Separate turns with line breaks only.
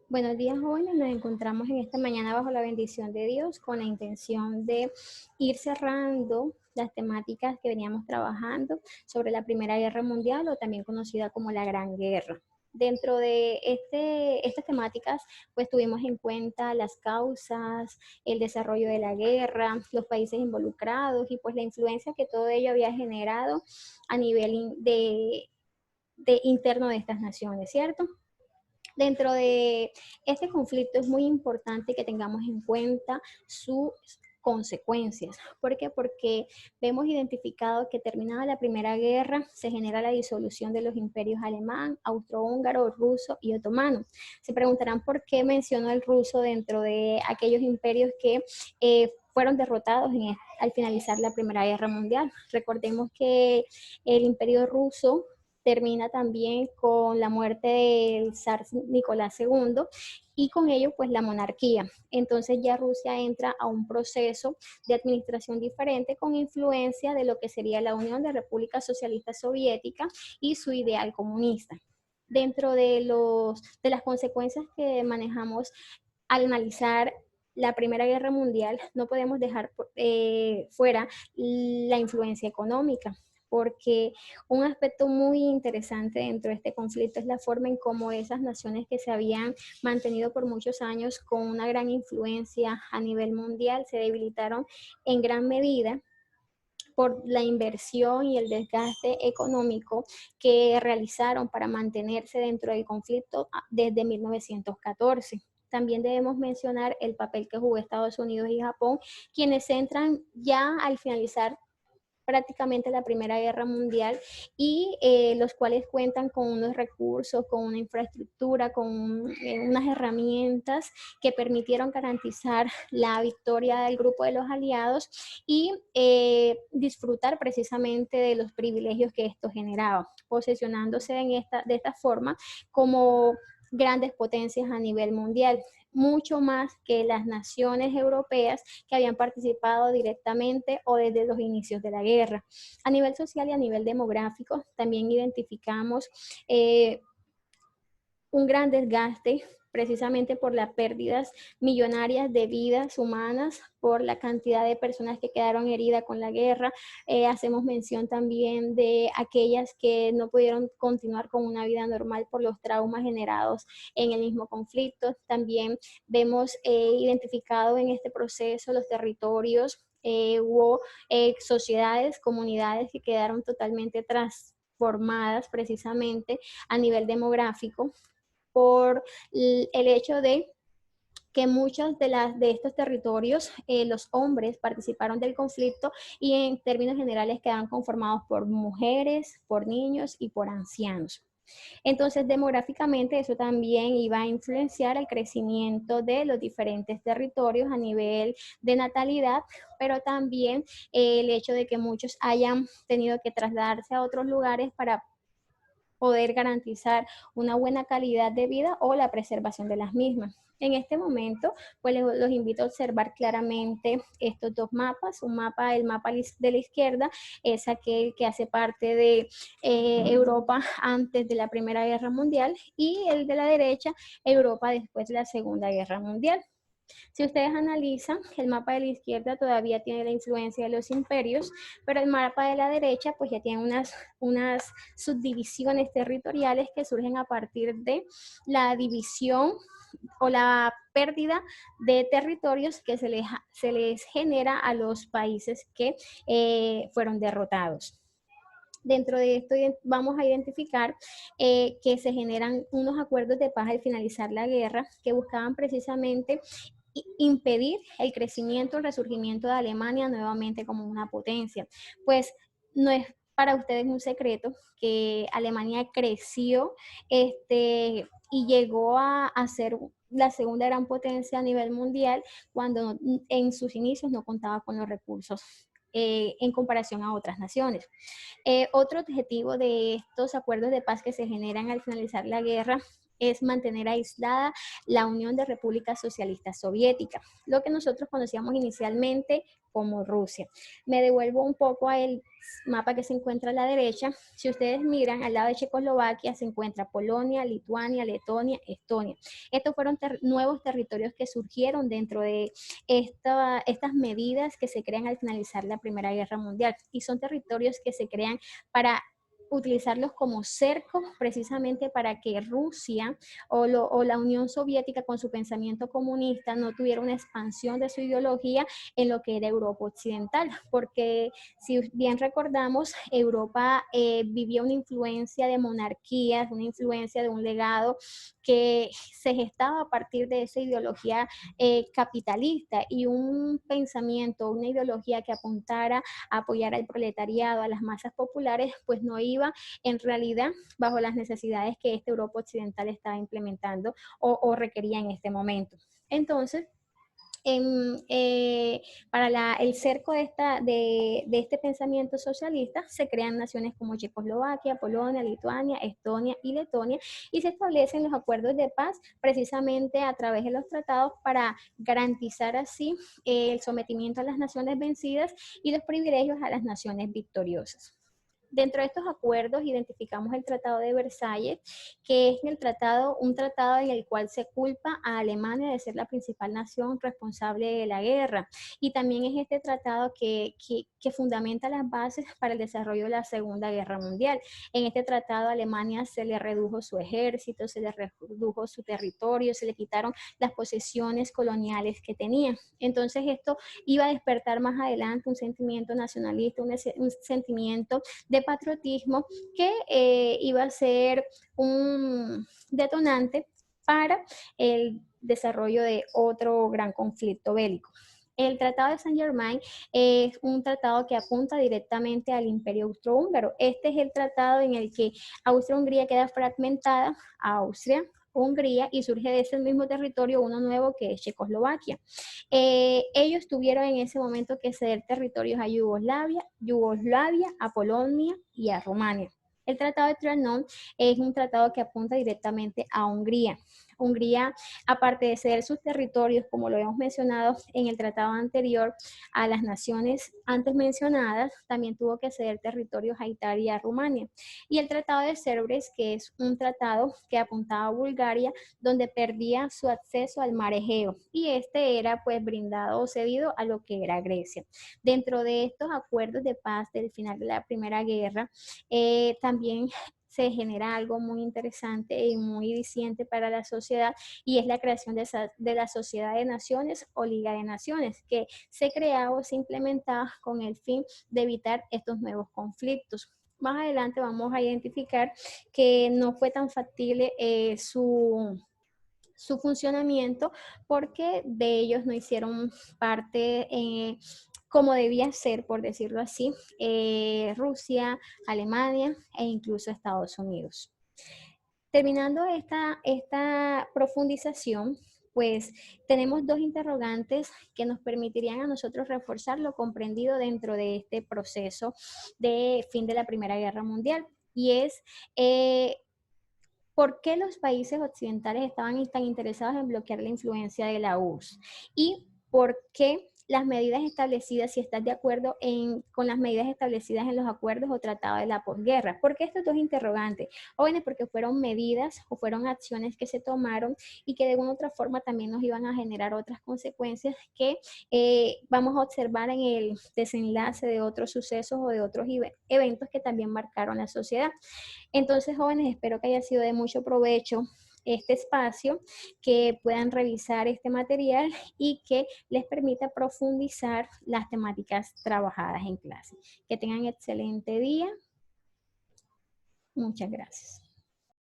Buenos días, jóvenes. Nos encontramos en esta mañana bajo la bendición de Dios con la intención de ir cerrando las temáticas que veníamos trabajando sobre la Primera Guerra Mundial o también conocida como la Gran Guerra. Dentro de estas temáticas, pues tuvimos en cuenta las causas, el desarrollo de la guerra, los países involucrados y pues la influencia que todo ello había generado a nivel de interno de estas naciones, ¿cierto? Dentro de este conflicto es muy importante que tengamos en cuenta sus consecuencias. ¿Por qué? Porque vemos identificado que terminada la Primera Guerra se genera la disolución de los imperios alemán, austrohúngaro, ruso y otomano. Se preguntarán por qué menciono el ruso dentro de aquellos imperios que fueron derrotados al finalizar la Primera Guerra Mundial. Recordemos que el imperio ruso termina también con la muerte del zar Nicolás II y con ello pues la monarquía. Entonces ya Rusia entra a un proceso de administración diferente con influencia de lo que sería la Unión de Repúblicas Socialistas Soviéticas y su ideal comunista. Dentro de las consecuencias que manejamos al analizar la Primera Guerra Mundial, no podemos dejar fuera la influencia económica, porque un aspecto muy interesante dentro de este conflicto es la forma en cómo esas naciones que se habían mantenido por muchos años con una gran influencia a nivel mundial se debilitaron en gran medida por la inversión y el desgaste económico que realizaron para mantenerse dentro del conflicto desde 1914. También debemos mencionar el papel que jugó Estados Unidos y Japón, quienes entran ya al finalizar prácticamente la Primera Guerra Mundial y los cuales cuentan con unos recursos, con una infraestructura, con unas herramientas que permitieron garantizar la victoria del grupo de los aliados y disfrutar precisamente de los privilegios que esto generaba, posesionándose de esta forma como grandes potencias a nivel mundial, mucho más que las naciones europeas que habían participado directamente o desde los inicios de la guerra. A nivel social y a nivel demográfico, también identificamos un gran desgaste precisamente por las pérdidas millonarias de vidas humanas, por la cantidad de personas que quedaron heridas con la guerra. Hacemos mención también de aquellas que no pudieron continuar con una vida normal por los traumas generados en el mismo conflicto. También vemos identificado en este proceso los territorios, hubo sociedades, comunidades que quedaron totalmente transformadas precisamente a nivel demográfico por el hecho de que muchos de estos territorios, los hombres participaron del conflicto y en términos generales quedaron conformados por mujeres, por niños y por ancianos. Entonces, demográficamente, eso también iba a influenciar el crecimiento de los diferentes territorios a nivel de natalidad, pero también el hecho de que muchos hayan tenido que trasladarse a otros lugares para poder garantizar una buena calidad de vida o la preservación de las mismas. En este momento, pues los invito a observar claramente estos dos mapas. Un mapa, el mapa de la izquierda, es aquel que hace parte de Europa antes de la Primera Guerra Mundial y el de la derecha, Europa después de la Segunda Guerra Mundial. Si ustedes analizan, el mapa de la izquierda todavía tiene la influencia de los imperios, pero el mapa de la derecha pues ya tiene unas subdivisiones territoriales que surgen a partir de la división o la pérdida de territorios que se les genera a los países que fueron derrotados. Dentro de esto vamos a identificar que se generan unos acuerdos de paz al finalizar la guerra que buscaban precisamente impedir el crecimiento, el resurgimiento de Alemania nuevamente como una potencia. Pues no es para ustedes un secreto que Alemania creció y llegó a ser la segunda gran potencia a nivel mundial cuando en sus inicios no contaba con los recursos en comparación a otras naciones. Otro objetivo de estos acuerdos de paz que se generan al finalizar la guerra es mantener aislada la Unión de Repúblicas Socialistas Soviéticas, lo que nosotros conocíamos inicialmente como Rusia. Me devuelvo un poco al mapa que se encuentra a la derecha. Si ustedes miran, al lado de Checoslovaquia se encuentra Polonia, Lituania, Letonia, Estonia. Estos fueron nuevos territorios que surgieron dentro de estas medidas que se crean al finalizar la Primera Guerra Mundial, y son territorios que se crean para utilizarlos como cercos precisamente para que Rusia o la Unión Soviética con su pensamiento comunista no tuviera una expansión de su ideología en lo que era Europa Occidental, porque si bien recordamos, Europa vivía una influencia de monarquías, una influencia de un legado que se gestaba a partir de esa ideología capitalista, y un pensamiento, una ideología que apuntara a apoyar al proletariado, a las masas populares, pues no iba en realidad bajo las necesidades que esta Europa occidental estaba implementando o requería en este momento. Entonces, para el cerco de este pensamiento socialista se crean naciones como Checoslovaquia, Polonia, Lituania, Estonia y Letonia, y se establecen los acuerdos de paz precisamente a través de los tratados para garantizar así el sometimiento a las naciones vencidas y los privilegios a las naciones victoriosas. Dentro de estos acuerdos identificamos el Tratado de Versalles, que es un tratado en el cual se culpa a Alemania de ser la principal nación responsable de la guerra. Y también es este tratado que fundamenta las bases para el desarrollo de la Segunda Guerra Mundial. En este tratado a Alemania se le redujo su ejército, se le redujo su territorio, se le quitaron las posesiones coloniales que tenía. Entonces esto iba a despertar más adelante un sentimiento nacionalista, un sentimiento de patriotismo que iba a ser un detonante para el desarrollo de otro gran conflicto bélico. El Tratado de Saint-Germain es un tratado que apunta directamente al Imperio Austrohúngaro. Este es el tratado en el que Austria-Hungría queda fragmentada a Austria, Hungría, y surge de ese mismo territorio uno nuevo que es Checoslovaquia. Ellos tuvieron en ese momento que ceder territorios a Yugoslavia, a Polonia y a Rumania. El Tratado de Trianon es un tratado que apunta directamente a Hungría. Hungría, aparte de ceder sus territorios, como lo hemos mencionado en el tratado anterior, a las naciones antes mencionadas, también tuvo que ceder territorios a Italia y a Rumania. Y el Tratado de Sèvres, que es un tratado que apuntaba a Bulgaria, donde perdía su acceso al mar Egeo, y este era pues brindado o cedido a lo que era Grecia. Dentro de estos acuerdos de paz del final de la Primera Guerra, también se genera algo muy interesante y muy diciente para la sociedad, y es la creación de la Sociedad de Naciones o Liga de Naciones, que se creaba o se implementaba con el fin de evitar estos nuevos conflictos. Más adelante vamos a identificar que no fue tan factible su funcionamiento, porque de ellos no hicieron parte como debía ser, por decirlo así, Rusia, Alemania e incluso Estados Unidos. Terminando esta profundización, pues tenemos dos interrogantes que nos permitirían a nosotros reforzar lo comprendido dentro de este proceso de fin de la Primera Guerra Mundial, y es ¿por qué los países occidentales estaban tan interesados en bloquear la influencia de la URSS? ¿Y por qué las medidas establecidas, si estás de acuerdo con las medidas establecidas en los acuerdos o tratados de la posguerra? ¿Por qué estos dos interrogantes? Jóvenes, porque fueron medidas o fueron acciones que se tomaron y que de alguna otra forma también nos iban a generar otras consecuencias que vamos a observar en el desenlace de otros sucesos o de otros eventos que también marcaron la sociedad. Entonces, jóvenes, espero que haya sido de mucho provecho este espacio, que puedan revisar este material y que les permita profundizar las temáticas trabajadas en clase. Que tengan excelente día. Muchas gracias.